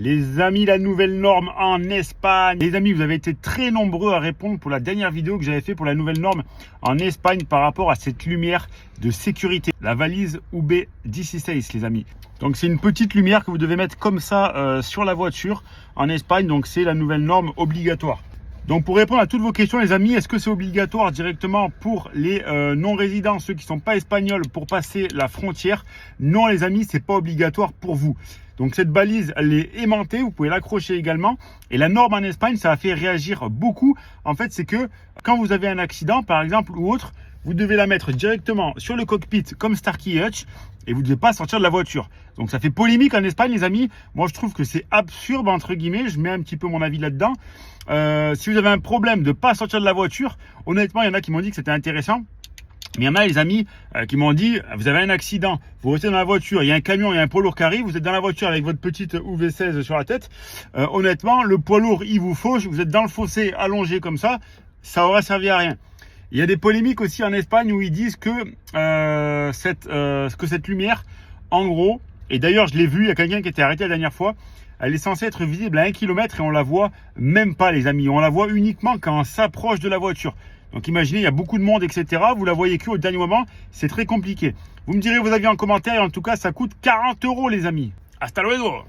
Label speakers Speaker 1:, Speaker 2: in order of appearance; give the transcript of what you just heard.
Speaker 1: Les amis, la nouvelle norme en Espagne. Les amis, vous avez été très nombreux à répondre pour la dernière vidéo que j'avais fait pour la nouvelle norme en Espagne par rapport à cette lumière de sécurité. La valise UB16, les amis. Donc c'est une petite lumière que vous devez mettre comme ça sur la voiture en Espagne. Donc c'est la nouvelle norme obligatoire. Donc pour répondre à toutes vos questions les amis, est-ce que c'est obligatoire directement pour les non-résidents, ceux qui ne sont pas espagnols pour passer la frontière? Non les amis, c'est pas obligatoire pour vous. Donc cette balise, elle est aimantée, vous pouvez l'accrocher également. Et la norme en Espagne, ça a fait réagir beaucoup. En fait, c'est que quand vous avez un accident par exemple ou autre, vous devez la mettre directement sur le cockpit comme Starkey Hutch et vous ne devez pas sortir de la voiture. Donc ça fait polémique en Espagne les amis. Moi je trouve que c'est absurde entre guillemets, je mets un petit peu mon avis là-dedans. Si vous avez un problème de ne pas sortir de la voiture, honnêtement il y en a qui m'ont dit que c'était intéressant. Mais il y en a les amis qui m'ont dit, vous avez un accident, vous restez dans la voiture, il y a un camion, il y a un poids lourd qui arrive, vous êtes dans la voiture avec votre petite UV16 sur la tête. Honnêtement, le poids lourd, il vous fauche, vous êtes dans le fossé allongé comme ça aurait servi à rien. Il y a des polémiques aussi en Espagne où ils disent que, cette lumière, en gros, et d'ailleurs je l'ai vu, il y a quelqu'un qui était arrêté la dernière fois, elle est censée être visible à 1 km et on la voit même pas les amis, on la voit uniquement quand on s'approche de la voiture. Donc imaginez, il y a beaucoup de monde, etc. Vous la voyez que au dernier moment, c'est très compliqué. Vous me direz vos avis en commentaire et en tout cas, ça coûte 40 € les amis. Hasta luego!